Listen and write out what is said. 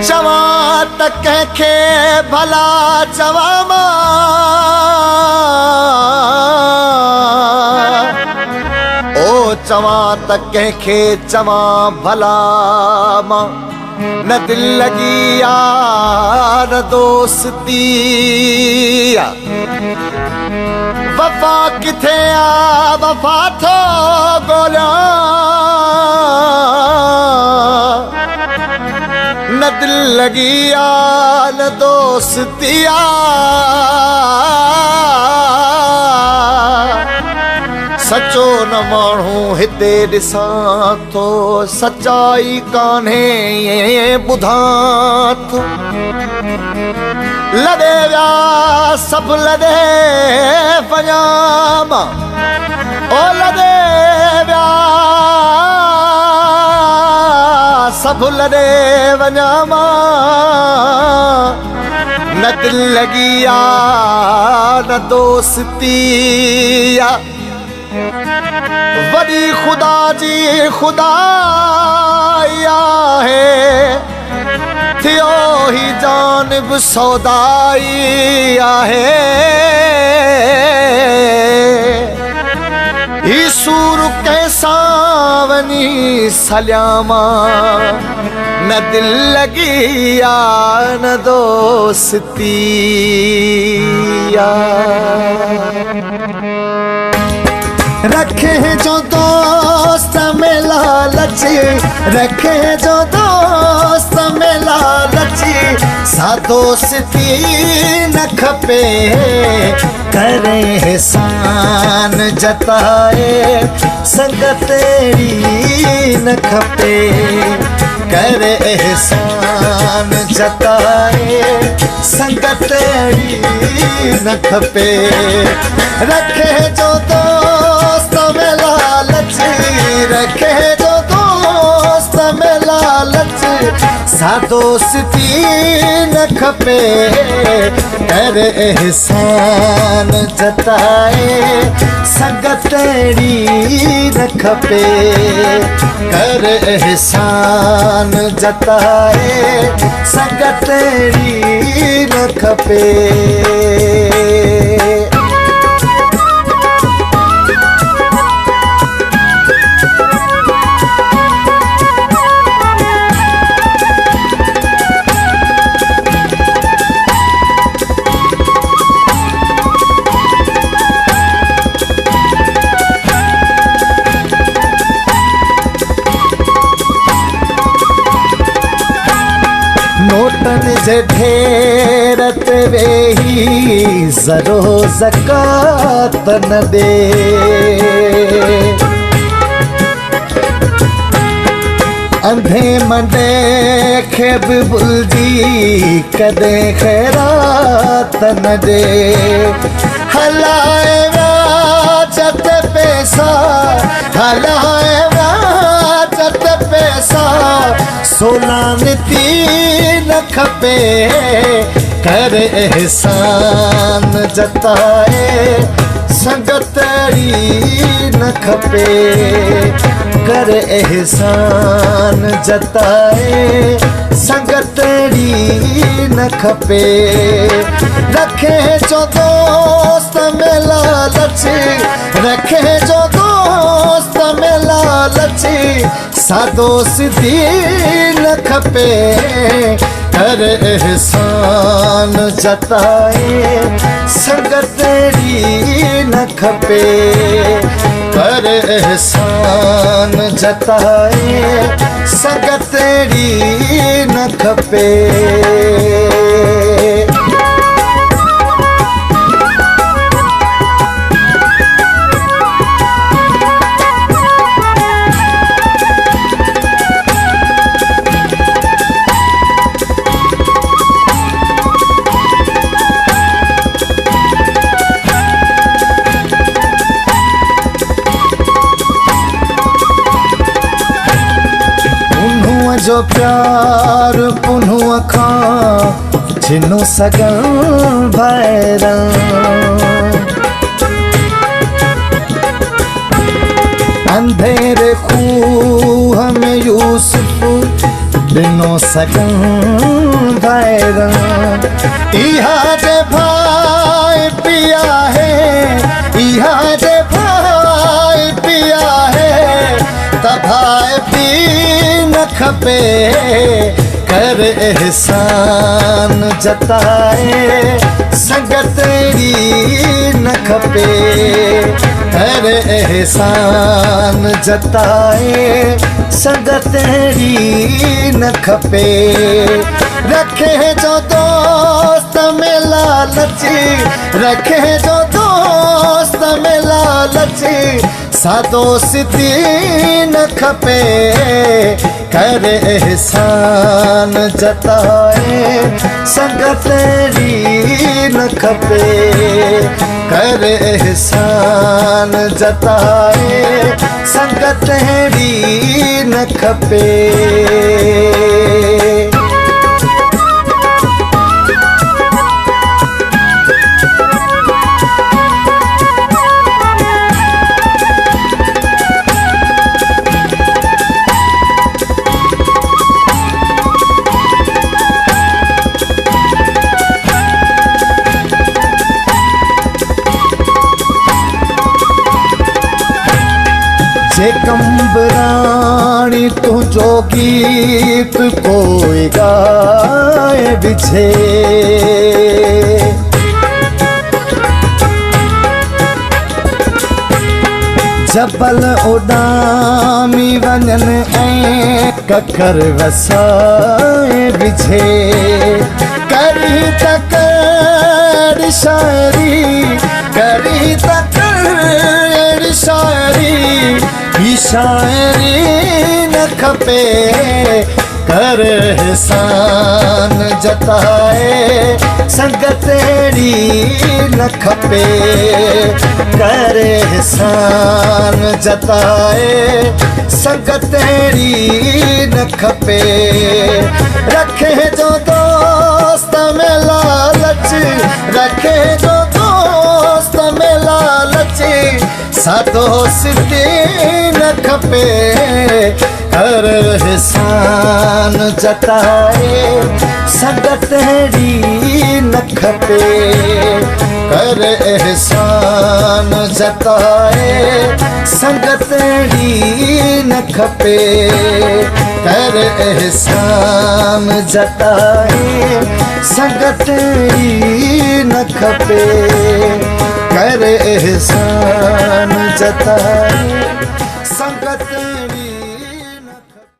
चवा त कंहिंखे भला चवा मां, ओ चवा त कंहिंखे चवा भला मां, न दिल लगी आ न दोस्ती आ, वफा किथे आ वफा थो ॻोल्हियां, न दिल लगी आ न दोस्ती आ, सचो न माण्हू हिते ॾिसां थो, सचाई कान्हे ॿुधां थो, लॾे विया सभु लॾे वञा मां, ओ लॾे विया सभु लॾे वञा मां, न दिल लगी आ न दोस्ती आ, वॾी ख़ुदा जी ख़ुदाई आहे, थियो ही जानिब सौदाई आहे, ही सूर कंहिंसां वञी सलियामा, न दिल लगी आ न दोस्ती आ, रखे जो दोस्त में लालच, रखे जो दोस्त में लालच, सा दोस्ती न खपे, करे एहसान जताए संगत तेरी न खपे, करे एहसान जताए संगत तेरी न खपे, रखे जो दोस्त में लालच, रखे जो दोस्त में लालच, सा दोस्ती न खपे, करे एहसान जताए संगत तेरी न खपे, करे एहसान जताए संगत तेरी न खपे। नोटन जे ढेर ते वेही ज़रो ज़कात न दे, अंधे मंडे खे बि भुलिजी कॾहिं ख़ैरात न दे, हलाए वियाज ते पैसा, हलाए वियाज ते पैसा, सोना निती न खपे, करे एहसान जताए संगत तेरी न खपे, करे एहसान जताए संगत तेरी न खपे, रखे जो दोस्त में लालच, रखे जो दोस्त में लालच, सा दोस्ती न खपे, करे एहसान जताए संगत तेरी न खपे, करे एहसान जताए संगत तेरी न खपे। तुंहिंजो प्यार पुन्हूअ खां छिनो सघनि भैरन। अंधेरे खूह में यूसुफ ॾिनो सघनि भैरन। इहा जे भाई पिया है, इहा जे भाई पिया है, त भाई भी न खपे कर एहसान जताए संगत अहिड़ी न खपे कर एहसान जताए संगत अहिड़ी न खपे। रखे जो दोस्त में लालची, रखे जो दोस्त में लालची, सादोस्ती न खपे कर एहसान जताए संगत अहिड़ी न खपे कर एहसान जताए संगत अहिड़ी न खपे। जे कंबराणी तुझो गीत कोई गाए बिछे, जबल उडामी वञन ऐं ककर वसाए बिछे। करी त कर शायरी, करी त कर शायरी, ही शायरी न खपे कर एहसान जताए संगत अहिड़ी न खपे कर एहसान जताए संगत अहिड़ी न खपे। रखे जो दोस्त में लालच, रखे जो दोस्त में लालच, सादोस्ती न खपे कर एहसान जताए संगत अहिड़ी न खपे कर एहसान जताए संगत अहिड़ी न खपे कर एहसान जताए संगत अहिड़ी न खपे कर एहसान जताए संगत